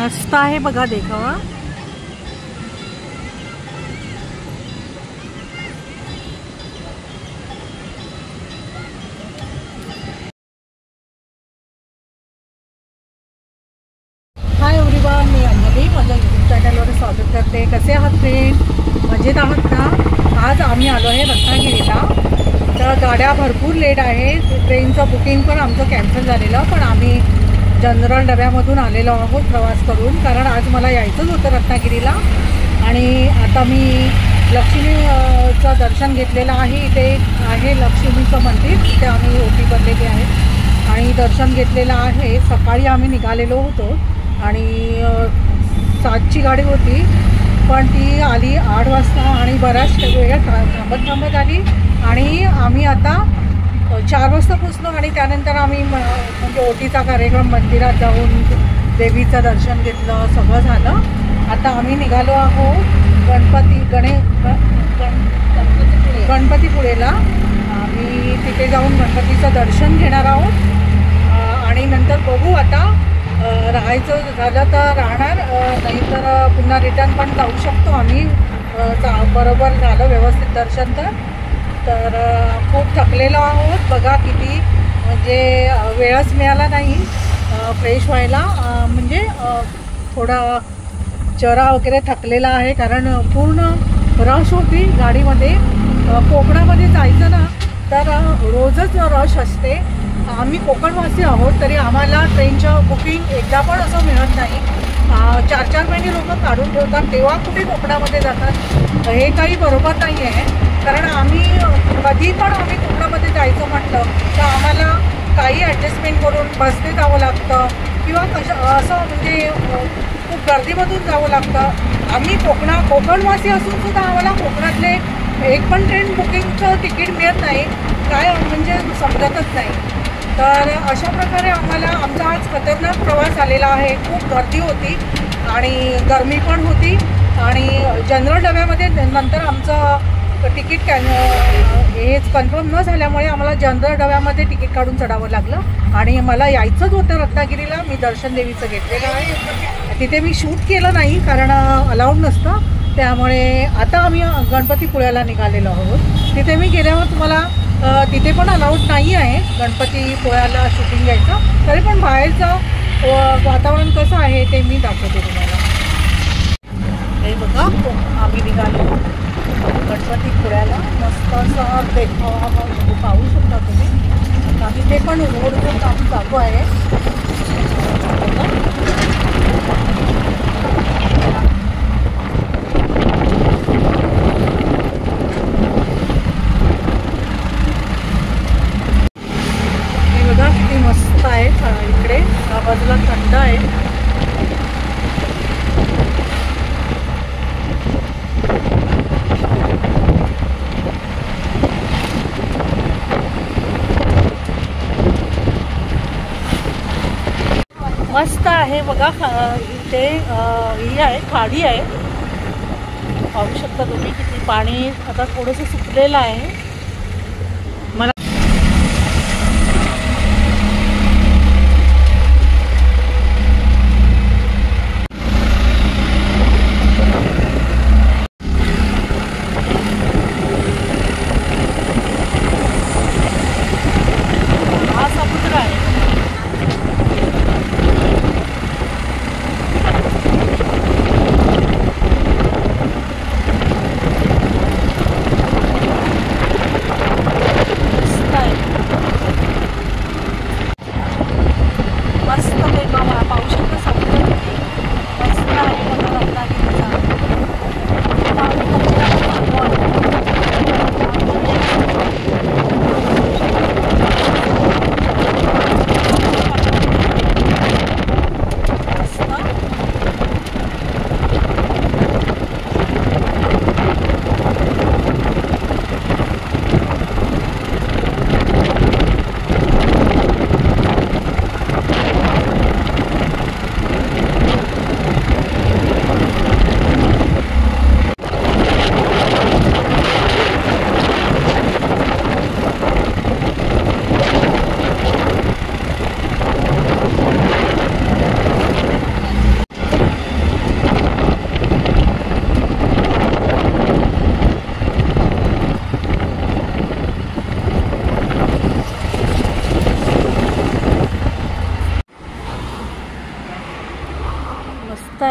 मस्त आहे बघा देखावा। हाय एव्हरीवन, मी अंजली, माझ्या यूट्यूब चॅनलवर स्वागत करते। कसे आहात फ्रेंड? मजेत आहात ना? आज आम्ही आलो आहे रत्नागिरीला। तर गाड्या भरपूर लेट आहे, ट्रेनचं बुकिंग पण आमचं कॅन्सल झालेलं, पण आम्ही जनरल डब्यामधून आलेलो आहोत प्रवास करून, कारण आज मला यायचंच होतं रत्नागिरीला। आणि आता मी लक्ष्मीचं दर्शन घेतलेलं आहे। इथे आहे लक्ष्मीचं मंदिर, तिथे आम्ही ओटी भरलेली आहे आणि दर्शन घेतलेलं आहे। सकाळी आम्ही निघालेलो होतो आणि 7ची गाडी होती, पण ती आली 8 वाजता आणि बऱ्याच वेळ थांबत आली आणि आम्ही आता 4 वाजता पोचलो। आणि त्यानंतर आम्ही म्हणजे ओटीचा कार्यक्रम, मंदिरात जाऊन देवीचं दर्शन घेतलं, सगळं झालं। आता आम्ही निघालो आहोत गणपतीपुळेला। आम्ही तिथे जाऊन गणपतीचं दर्शन घेणार आहोत आणि नंतर बघू आता राहायचं झालं तर राहणार, नाहीतर पुन्हा रिटर्न पण जाऊ शकतो आम्ही। बरोबर झालं व्यवस्थित दर्शन तर खूप थकलेलो आहोत बघा, किती म्हणजे वेळच मिळाला नाही फ्रेश व्हायला। म्हणजे थोडा चेहरा वगैरे थकलेला आहे, कारण पूर्ण रश होती गाडीमध्ये। कोकणामध्ये जायचं ना तर रोजच रश असते। आम्ही कोकणवासी आहोत तरी आम्हाला ट्रेनचं बुकिंग एकदा पण असं मिळत नाही। 4-4 महिने लोक काढून ठेवतात, तेव्हा कुठे कोकणामध्ये जातात, हे काही बरोबर नाही आहे। कारण आम्ही कधी पण आम्ही कोकणामध्ये जायचं म्हटलं तर आम्हाला काही ॲडजस्टमेंट करून बसने जावं लागतं किंवा असं म्हणजे खूप गर्दीमधून जावं लागतं। आम्ही कोकणवासी असूनसुद्धा आम्हाला कोकणातले एक पण ट्रेन बुकिंगचं तिकीट मिळत नाही, काय म्हणजे समजतच नाही। तर अशा प्रकारे आम्हाला आमचा आज खतरनाक प्रवास आलेला आहे। खूप गर्दी होती आणि गरमी पण होती आणि जनरल डब्यामध्ये नंतर आमचं तिकीट हेच कन्फर्म न झाल्यामुळे आम्हाला जनरल डब्यामध्ये तिकीट काढून चढावं लागलं। आणि मला यायचंच होतं रत्नागिरीला, मी दर्शन देवीचं घेतलेलं आहे। तिथे मी शूट केलं नाही कारण अलाउड नसतं, त्यामुळे आता आम्ही गणपतीपुळ्याला निघालेलो आहोत। तिथे मी गेल्यावर तुम्हाला तिथे पण अलाउड नाही आहे गणपतीपुळ्याला शूटिंग घ्यायचं, तरी पण बाहेरचं वातावरण कसं आहे ते मी दाखवते तुम्हाला। हे बघा, आम्ही निघालो गणपतीपुळ्याला। मस्त असा देखावा म्हणजे पाहू शकता तुम्ही। आता इथे पण रोडचं काम चालू आहे। हे बघा किती मस्त आहे, इकडे बाजूला थंड आहे। मस्त आहे बघा, इथे ही आहे, खाडी आहे, पाहू शकता तुम्ही किती पाणी आता थोडंसं सुकलेलं आहे। मला हा समुद्र आहे।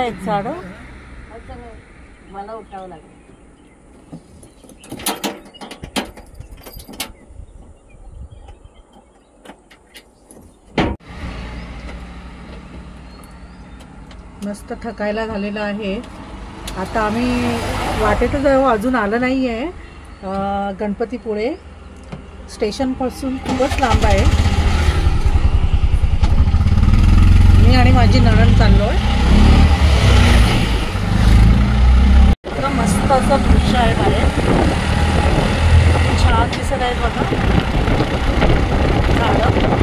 आहेत झाडं. मला उठावं लागेल. मस्त थकायला झालेलं आहे. आता आम्ही वाटेतच अजून आलं नाही आहे. गणपतीपुळे स्टेशनपासून खूपच लांब आहे. मी आणि माझी नणंद चाललो आहे. मस्त असं दृश्य आहे बाहेर. छान दिसत आहे बघा झाडं.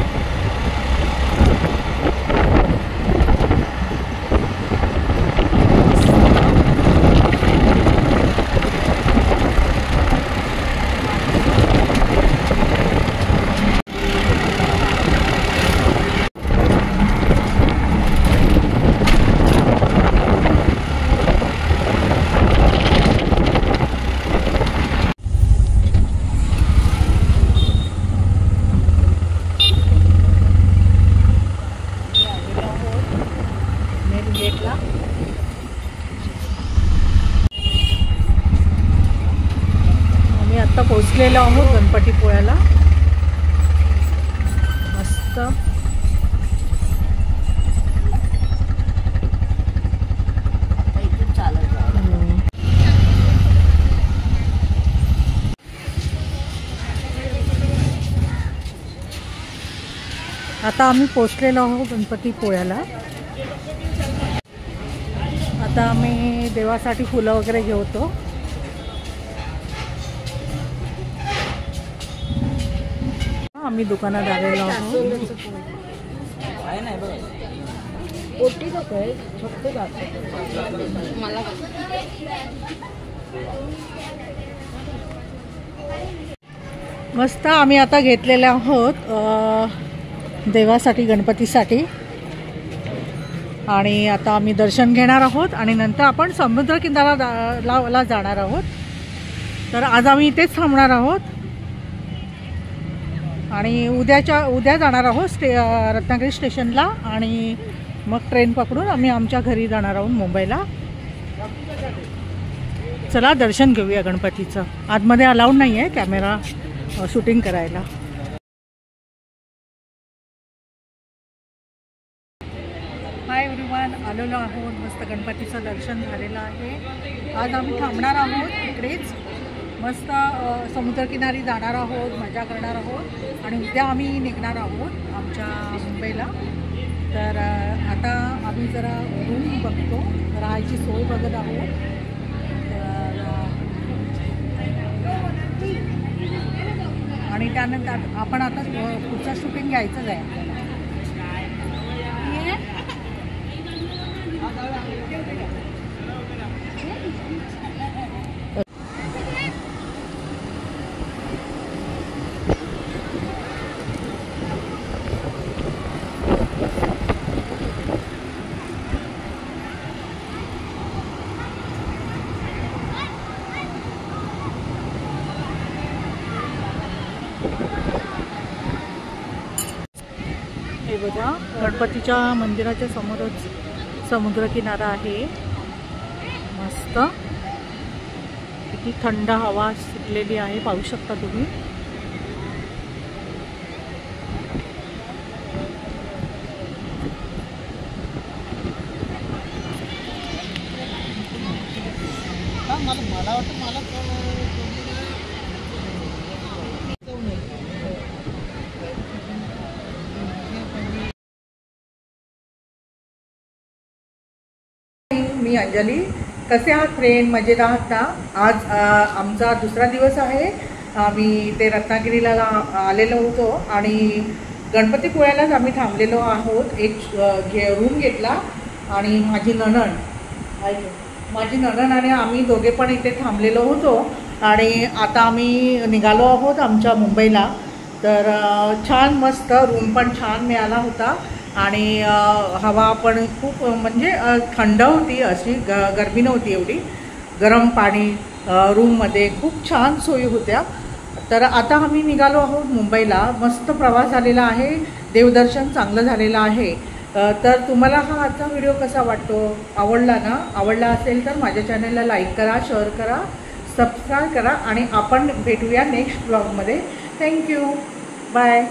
आम्ही आता पोहोचलेलो आहोत गणपतीपुळ्याला. मस्त आता आम्ही पोहोचलेलो आहोत गणपतीपुळ्याला. आता आम्ही देवासाठी फुलं वगैरे घेतो. आम्ही दुकानात आलेलो आहोत. मस्त आम्ही आता घेतलेले आहोत देवासाठी गणपतीसाठी. आणि आता आम्ही दर्शन घेणार आहोत आणि नंतर आपण समुद्र किनाऱ्याला जाणार आहोत. तर आज आम्ही इथेच थांबणार आहोत आणि उद्या जाणार आहोत रत्नागिरी स्टेशनला. आणि मग ट्रेन पकडून आम्ही आमच्या घरी जाणार आहोत मुंबईला. चला दर्शन घेऊया गणपतीचं. आतमध्ये अलाउड नाही आहे कॅमेरा शूटिंग करायला. हाय एव्हरीवन, आलेलो आहोत. मस्त गणपतीचं दर्शन झालेलं आहे. आज आम्ही थांबणार आहोत इकडेच. मस्त समुद्रकिनारी जाणार आहोत, मजा करणार आहोत आणि उद्या आम्ही निघणार आहोत आमच्या मुंबईला. तर आता आम्ही जरा रूम बघतो, राहायची सोय बघत आहोत. आणि त्यानंतर आपण आता पुढचं शूटिंग घ्यायचंच आहे आपल्याला. हे बघा, गणपतीच्या मंदिराच्या समोरच समुद्रकिनारा आहे. मस्त किती थंड हवा सुटलेली आहे, पाहू शकता तुम्ही. मला वाटतं मी अंजली. कसे आहात फ्रेंड? मजेत आहात ना? आज आमचा दुसरा दिवस आहे. आम्ही ते रत्नागिरीला आलेलो होतो आणि गणपतीपुळ्यालाच आम्ही थांबलेलो आहोत. एक रूम घेतला आणि माझी नणंद आणि आम्ही दोघे पण इथे थांबलेलो होतो. आणि आता आम्ही निघालो आहोत आमच्या मुंबईला. तर छान मस्त रूम पण छान मिळाला होता आणि हवा पण खूप म्हणजे थंड होती, अशी गरमी नव्हती एवढी. गरम पाणी रूममध्ये, खूप छान सोयी होत्या. तर आता आम्ही निघालो आहोत मुंबईला. मस्त प्रवास झालेला आहे, देवदर्शन चांगलं झालेलं आहे. तर तुम्हाला हा आजचा व्हिडिओ कसा वाटतो, आवडला ना? आवडला असेल तर माझ्या चॅनलला लाईक करा, शेअर करा, सबस्क्राईब करा आणि आपण भेटूया नेक्स्ट ब्लॉगमध्ये. Thank you, bye.